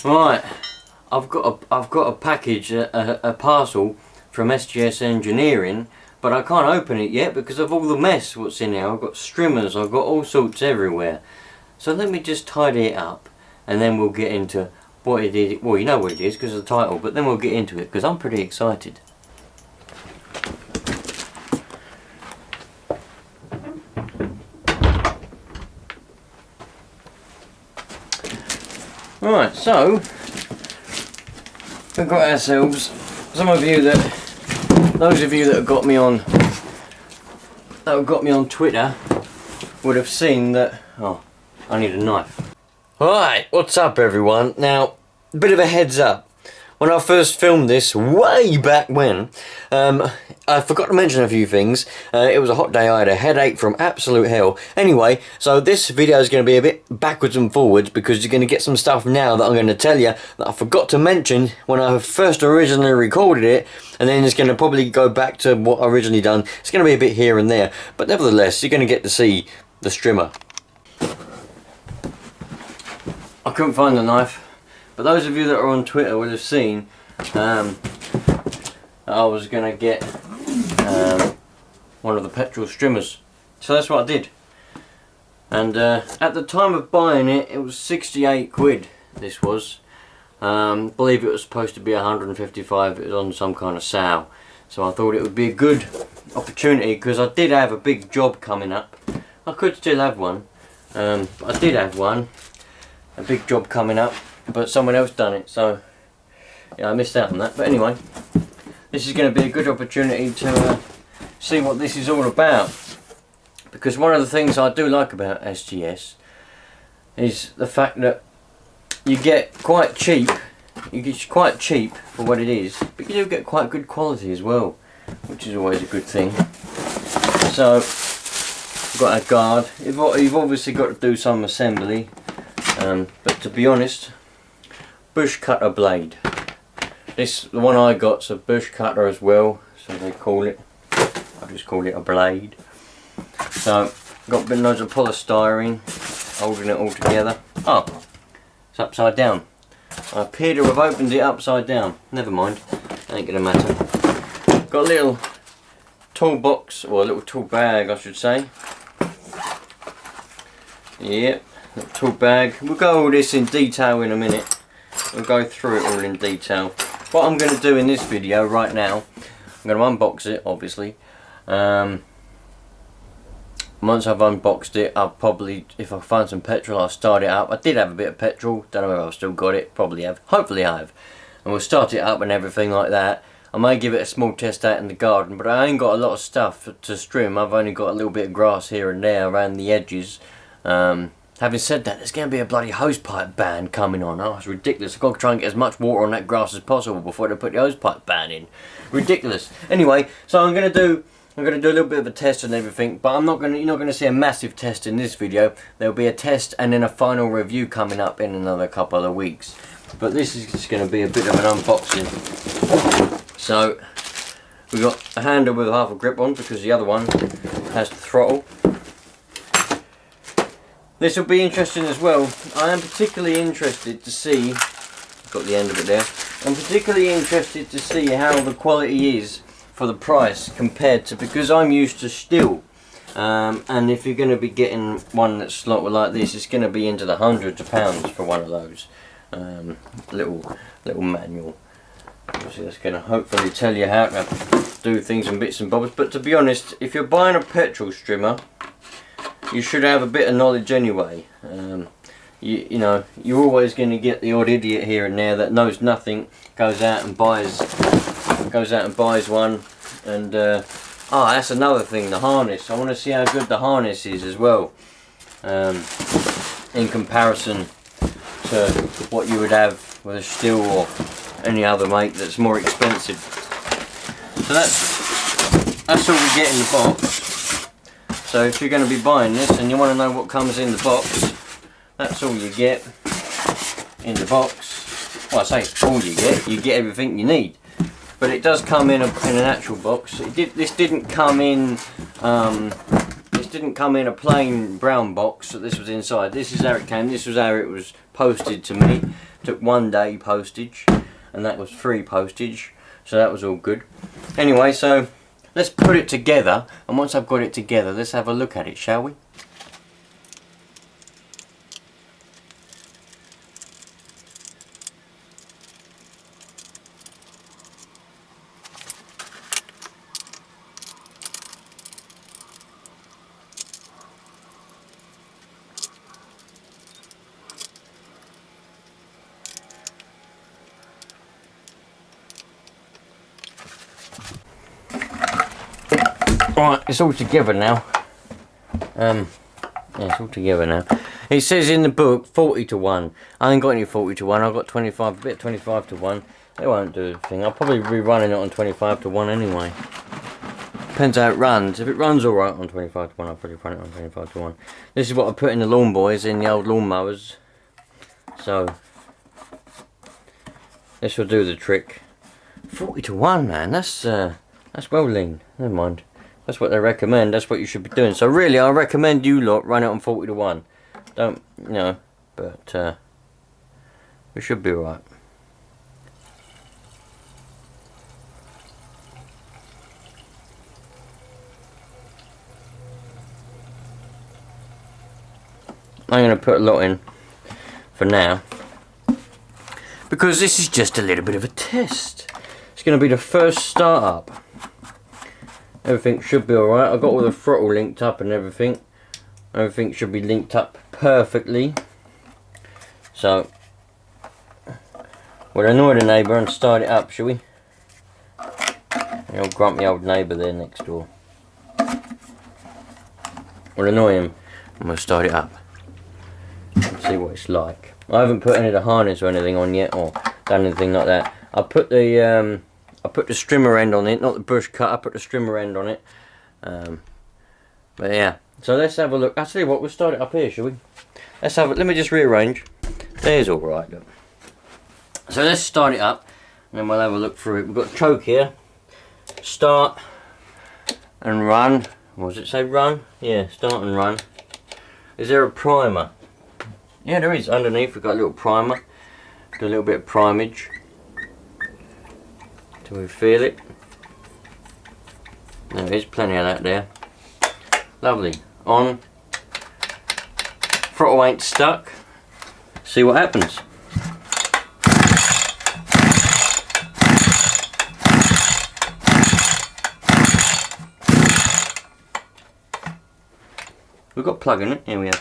Right, I've got a package, a parcel from SGS Engineering, but I can't open it yet because of all the mess what's in there. I've got strimmers, I've got all sorts everywhere. So let me just tidy it up and then we'll get into what it is. Well, you know what it is because of the title, but then we'll get into it because I'm pretty excited. Right, so we've got ourselves, those of you that have got me on Twitter would have seen that. Oh, I need a knife. Alright, what's up everyone? Now, a bit of a heads up. When I first filmed this, way back when, I forgot to mention a few things. It was a hot day, I had a headache from absolute hell. Anyway, so this video is going to be a bit backwards and forwards because you're going to get some stuff now that I'm going to tell you that I forgot to mention when I first originally recorded it, and then it's going to probably go back to what I originally done. It's going to be a bit here and there, but nevertheless, you're going to get to see the Strimmer. I couldn't find the knife. But those of you that are on Twitter would have seen I was going to get one of the petrol strimmers. So that's what I did. And at the time of buying it, it was 68 quid, this was. I believe it was supposed to be 155, it was on some kind of sale. So I thought it would be a good opportunity because I did have a big job coming up. I could still have one. I did have one, a big job coming up. But someone else done it, so yeah, I missed out on that. But anyway, this is going to be a good opportunity to see what this is all about. Because one of the things I do like about SGS is the fact that you get quite cheap. You get quite cheap for what it is, but you do get quite good quality as well, which is always a good thing. So, we've got our guard. You've obviously got to do some assembly, but to be honest, bush cutter blade. The one I got's a bush cutter as well, so they call it. I just call it a blade. So got a bit loads of polystyrene holding it all together. Oh, it's upside down. I appear to have opened it upside down. Never mind, ain't gonna matter. Got a little toolbox, or a little tool bag I should say. Yep, little tool bag. We'll go all this in detail in a minute. We'll go through it all in detail. What I'm going to do in this video right now, I'm going to unbox it obviously. Once I've unboxed it, I'll probably, if I find some petrol, I'll start it up. I did have a bit of petrol, don't know if I've still got it, probably have, hopefully I have. And we'll start it up and everything like that. I may give it a small test out in the garden, but I ain't got a lot of stuff to trim. I've only got a little bit of grass here and there around the edges. Having said that, there's going to be a bloody hosepipe ban coming on. Oh, it's ridiculous. I've got to try and get as much water on that grass as possible before they put the hosepipe ban in. Ridiculous. Anyway, so I'm going to do a little bit of a test and everything, but you're not going to see a massive test in this video. There'll be a test and then a final review coming up in another couple of weeks. But this is just going to be a bit of an unboxing. So, we've got a handle with half a grip on because the other one has the throttle. This will be interesting as well. I am particularly interested to see, got the end of it there, I'm particularly interested to see how the quality is for the price compared to, because I'm used to steel, and if you're going to be getting one that's like this, it's going to be into the hundreds of pounds for one of those. Little manual. Obviously that's going to hopefully tell you how to do things in bits and bobs, but to be honest, if you're buying a petrol strimmer, you should have a bit of knowledge anyway. You know, you're always going to get the odd idiot here and there that knows nothing, goes out and buys one, and that's another thing, the harness. I want to see how good the harness is as well, in comparison to what you would have with a steel or any other make that's more expensive. So that's all we get in the box. So if you're going to be buying this and you want to know what comes in the box, that's all you get in the box. Well, I say all you get everything you need. But it does come in an actual box. This didn't come in didn't come in a plain brown box that this was inside. This is how it came. This was how it was posted to me. Took 1 day postage, and that was free postage, so that was all good. Anyway, so let's put it together, and once I've got it together, let's have a look at it, shall we? Right, it's all together now. Yeah, it's all together now. It says in the book 40 to 1. I ain't got any 40 to 1. I've got 25, a bit 25 to 1. They won't do a thing. I'll probably be running it on 25 to 1 anyway. Depends how it runs. If it runs alright on 25 to 1, I'll probably run it on 25 to 1. This is what I put in the lawn boys, in the old lawn mowers. So, this will do the trick. 40 to 1, man. That's well lean. Never mind. That's what they recommend. That's what you should be doing. So really, I recommend you lot run it on 40 to 1. Don't, you know, but we should be alright. I'm going to put a lot in for now, because this is just a little bit of a test. It's going to be the first start up. Everything should be alright. I've got all the throttle linked up and everything. Everything should be linked up perfectly. So, we'll annoy the neighbour and start it up, shall we? The old grumpy old neighbour there next door. We'll annoy him and we'll start it up. And see what it's like. I haven't put any of the harness or anything on yet, or done anything like that. I put the strimmer end on it, not the bush cut. I put the strimmer end on it. But yeah, so let's have a look. I'll tell you what, we'll start it up here, shall we? Let's have it. Let me just rearrange. There's all right. Look. So let's start it up, and then we'll have a look through it. We've got choke here. Start and run. What does it say? Run? Yeah, start and run. Is there a primer? Yeah, there is. Underneath we've got a little primer. Do a little bit of primage. Till we feel it. There is plenty of that there. Lovely. On. Throttle ain't stuck. See what happens. We've got plug in it. Here we are.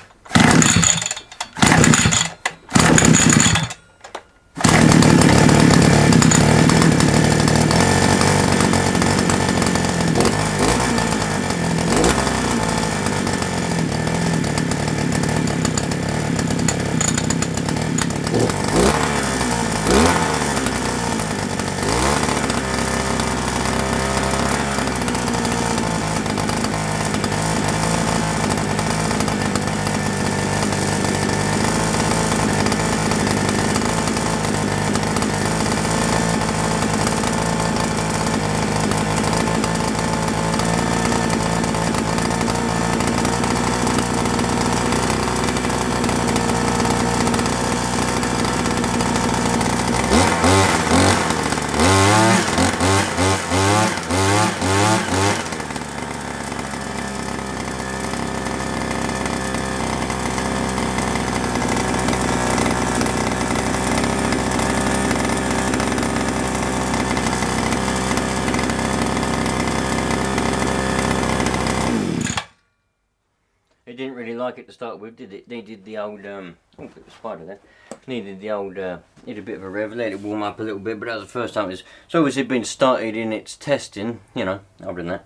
It didn't really like it to start with, did it? Needed the old, oh, bit of a spider there. Needed the old, needed a bit of a rev, let it warm up a little bit, but that was the first time it's obviously been started in its testing, you know, other than that.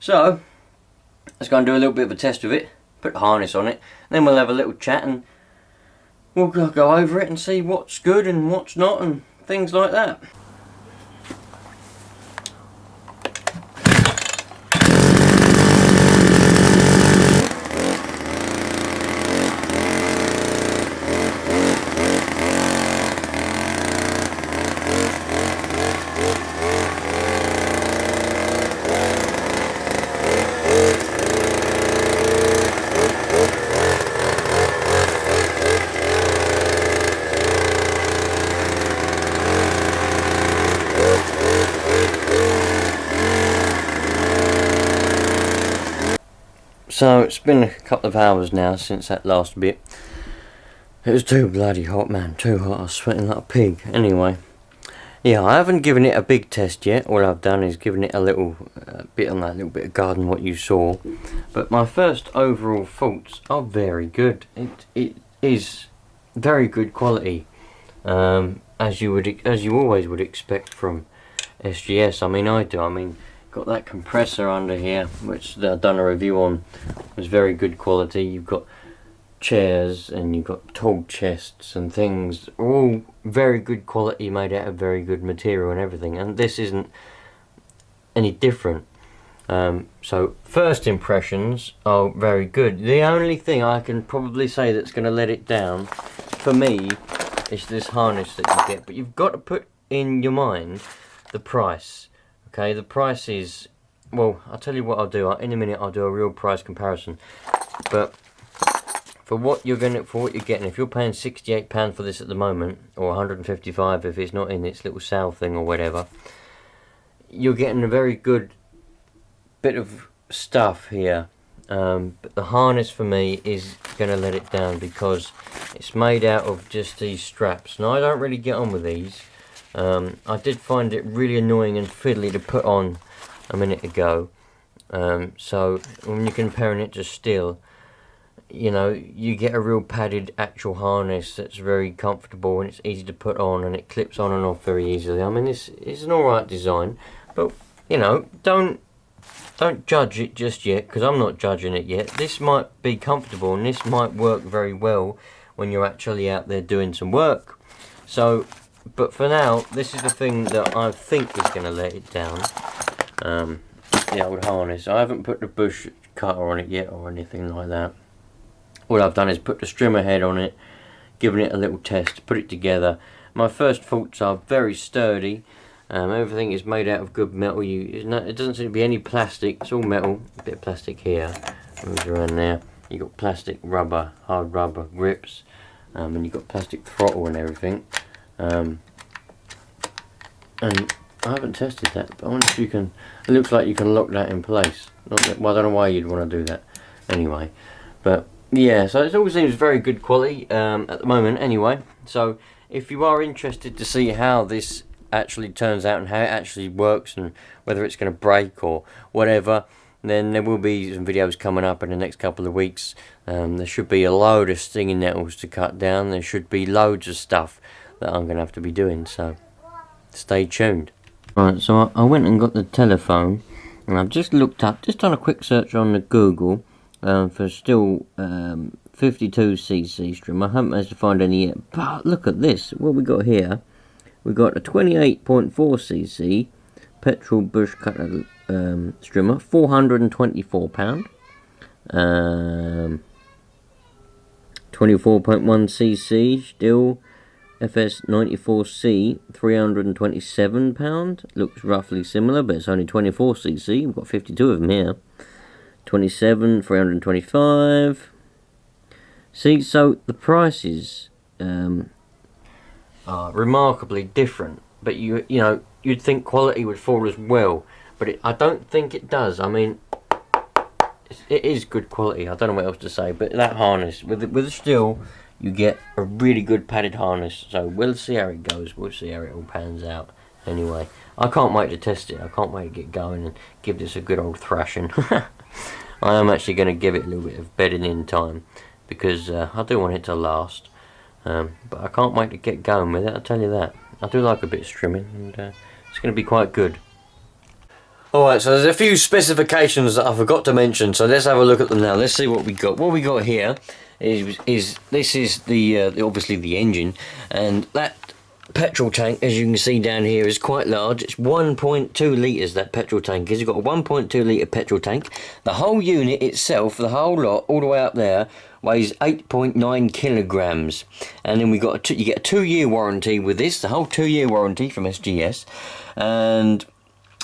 So, let's go and do a little bit of a test with it, put the harness on it, then we'll have a little chat and we'll go over it and see what's good and what's not and things like that. So it's been a couple of hours now since that last bit. It was too bloody hot, man, too hot. I was sweating like a pig. Anyway, yeah, I haven't given it a big test yet. All I've done is given it a little bit on that little bit of garden what you saw. But my first overall thoughts are very good. It is very good quality, as you always would expect from SGS. I mean, I do. I mean, got that compressor under here, which I've done a review on. Was very good quality. You've got chairs and you've got tall chests and things, all very good quality, made out of very good material and everything. And this isn't any different. So first impressions are very good. The only thing I can probably say that's going to let it down for me is this harness that you get. But you've got to put in your mind the price. Okay, the price is, well, I'll tell you what I'll do. In a minute I'll do a real price comparison. But for what you're getting, if you're paying £68 for this at the moment, or £155 if it's not in its little sale thing or whatever, you're getting a very good bit of stuff here. But the harness for me is going to let it down because it's made out of just these straps. Now I don't really get on with these. I did find it really annoying and fiddly to put on a minute ago. So when you're comparing it to steel, you know, you get a real padded actual harness that's very comfortable and it's easy to put on and it clips on and off very easily. I mean, it's an alright design, but you know, don't judge it just yet, because I'm not judging it yet. This might be comfortable and this might work very well when you're actually out there doing some work. So, but for now, this is the thing that I think is going to let it down. The old harness. I haven't put the bush cutter on it yet or anything like that. All I've done is put the Strimmer head on it, given it a little test, put it together. My first thoughts are very sturdy. Everything is made out of good metal. It doesn't seem to be any plastic. It's all metal. A bit of plastic here. Moves around there. You got plastic rubber, hard rubber grips, and you got plastic throttle and everything. And I haven't tested that, but I wonder if you can. It looks like you can lock that in place. Well, I don't know why you'd want to do that. Anyway, but yeah, so it all seems very good quality at the moment. Anyway, so if you are interested to see how this actually turns out and how it actually works and whether it's going to break or whatever, then there will be some videos coming up in the next couple of weeks. There should be a load of stinging nettles to cut down. There should be loads of stuff that I'm going to have to be doing, so stay tuned. Right, so I went and got the telephone and I've just looked up, just done a quick search on the Google for still 52cc Strimmer. I haven't managed to find any yet, but look at this, what we got here. We got a 28.4cc petrol bush cutter Strimmer, £424. 24.1cc still FS94C, £327. Looks roughly similar, but it's only 24cc. We've got 52 of them here. 27, 325. See, so the prices are remarkably different, but you know, you'd think quality would fall as well, but I don't think it does. I mean, it is good quality. I don't know what else to say, but that harness with the steel, you get a really good padded harness. So we'll see how it goes. We'll see how it all pans out. Anyway, I can't wait to test it. I can't wait to get going and give this a good old thrashing. I am actually going to give it a little bit of bedding in time because I do want it to last. But I can't wait to get going with it, I'll tell you that. I do like a bit of strimming, and it's going to be quite good. Alright, so there's a few specifications that I forgot to mention, so let's have a look at them now. Let's see what we got. What we got here is this is the obviously the engine, and that petrol tank, as you can see down here, is quite large. It's 1.2 litres, that petrol tank is. You've got a 1.2 litre petrol tank. The whole unit itself, the whole lot, all the way up there, weighs 8.9 kilograms. And then we got you get a 2-year warranty with this, the whole 2-year warranty from SGS. And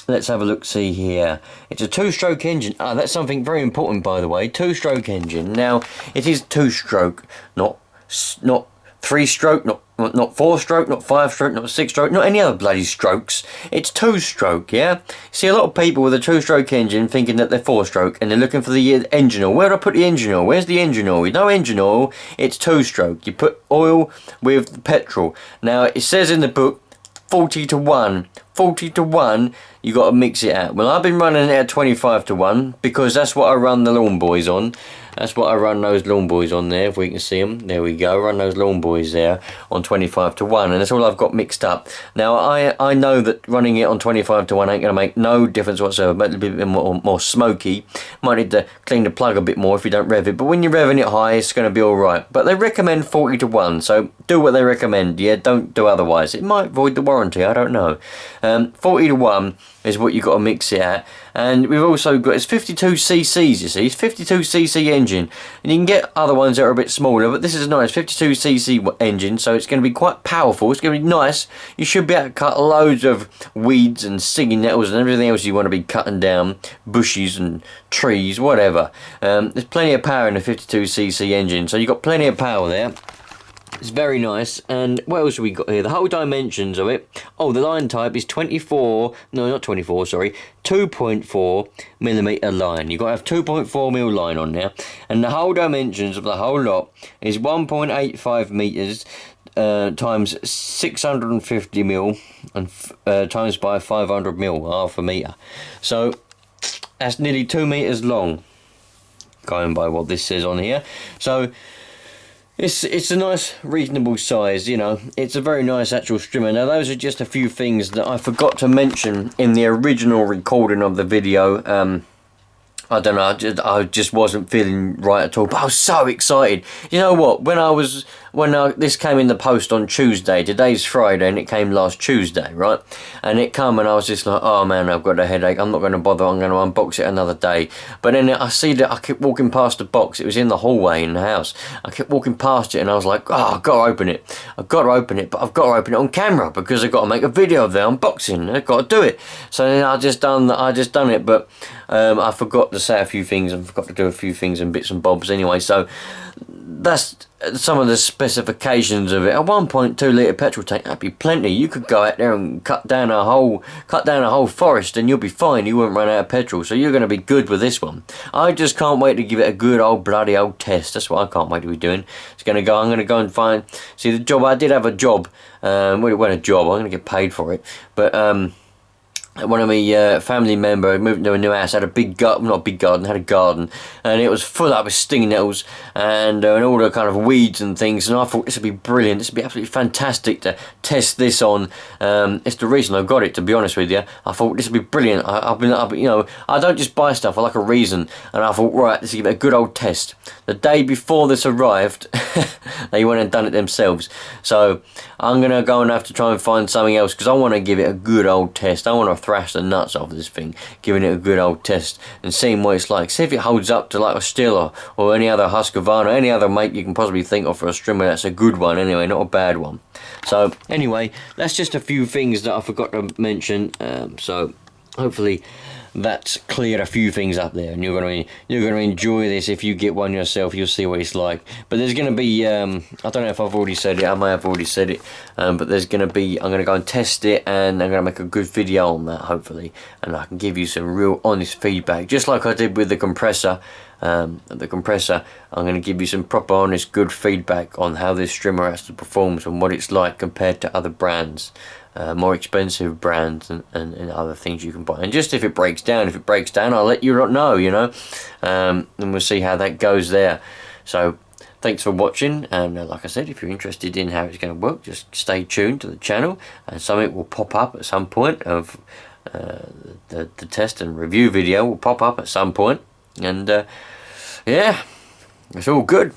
let's have a look, see here. It's a 2-stroke engine. Ah, that's something very important, by the way. 2-stroke engine. Now, it is 2-stroke, not 3-stroke, not not 4-stroke, not 5-stroke, not 6-stroke, not any other bloody strokes. It's 2-stroke, yeah? See, a lot of people with a 2-stroke engine thinking that they're 4-stroke, and they're looking for the engine oil. Where do I put the engine oil? Where's the engine oil? No engine oil, it's 2-stroke. You put oil with petrol. Now, it says in the book, 40 to 1. 40 to 1, you got to mix it out. Well, I've been running it at 25 to 1 because that's what I run the lawn boys on. That's what I run those lawn boys on there, if we can see them. There we go, run those lawn boys there on 25 to 1, and that's all I've got mixed up. Now, I know that running it on 25 to 1 ain't going to make no difference whatsoever, but it'll be a bit more smoky. Might need to clean the plug a bit more if you don't rev it, but when you're revving it high, it's going to be alright. But they recommend 40 to 1, so do what they recommend, yeah, don't do otherwise. It might void the warranty, I don't know. 40 to 1 is what you've got to mix it at. And we've also got, it's 52cc's, you see, it's 52cc engine, and you can get other ones that are a bit smaller, but this is a nice 52cc engine, so it's going to be quite powerful. It's going to be nice. You should be able to cut loads of weeds and stinging nettles and everything else you want to be cutting down, bushes and trees, whatever. There's plenty of power in a 52cc engine, so you've got plenty of power there. It's very nice. And what else have we got here? The whole dimensions of it. Oh, the line type is 2.4 millimeter line. You've got to have 2.4 mil line on there. And the whole dimensions of the whole lot is 1.85 meters times 650 mil and times by 500 mil, half a meter. So that's nearly 2 meters long, going by what this says on here. So it's a nice reasonable size, you know. It's a very nice actual strimmer. Now those are just a few things that I forgot to mention in the original recording of the video. I don't know, I just wasn't feeling right at all, but I was so excited. You know what, this came in the post on Tuesday, today's Friday, and it came last Tuesday, right? And it come, and I was just like, oh man, I've got a headache, I'm not going to bother, I'm going to unbox it another day. But then I see that I kept walking past the box, it was in the hallway in the house. I kept walking past it, and I was like, oh, I've got to open it. I've got to open it, but I've got to open it on camera, because I've got to make a video of the unboxing, I've got to do it. So then I just done it, but I forgot to say a few things and forgot to do a few things and bits and bobs anyway. So that's some of the specifications of it. A 1.2 litre petrol tank, that'd be plenty. You could go out there and cut down a whole forest and you'll be fine. You won't run out of petrol, so you're going to be good with this one. I just can't wait to give it a good old bloody old test. That's what I can't wait to be doing. I'm going to go and find, see the job, I did have a job, well it wasn't a job, I'm going to get paid for it, but one of my family member moved into a new house, had a big garden, not a big garden, had a garden, and it was full up with stinging nettles and all the kind of weeds and things, and I thought this would be brilliant, this would be absolutely fantastic to test this on. It's the reason I got it, to be honest with you. I thought this would be brilliant. I've been, you know, I don't just buy stuff, I like a reason, and I thought, right, this will give it a good old test. The day before this arrived, they went and done it themselves, so I'm going to go and have to try and find something else, because I want to give it a good old test. I want to thrash the nuts off this thing, giving it a good old test and seeing what it's like. See if it holds up to like a Stiller or any other Husqvarna, any other make you can possibly think of for a strimmer that's a good one anyway, not a bad one. So anyway, that's just a few things that I forgot to mention, so hopefully that's cleared a few things up there, and you're going to enjoy this. If you get one yourself, you'll see what it's like. But there's going to be I don't know if I've already said it, I may have already said it, but there's going to be, I'm going to go and test it, and I'm going to make a good video on that hopefully, and I can give you some real honest feedback, just like I did with the compressor. I'm going to give you some proper honest good feedback on how this strimmer actually performs and what it's like compared to other brands, more expensive brands and other things you can buy. And just if it breaks down, I'll let you know, you know, and we'll see how that goes there. So thanks for watching, and like I said, if you're interested in how it's going to work, just stay tuned to the channel, and something will pop up at some point of the test and review video will pop up at some point, and yeah, it's all good.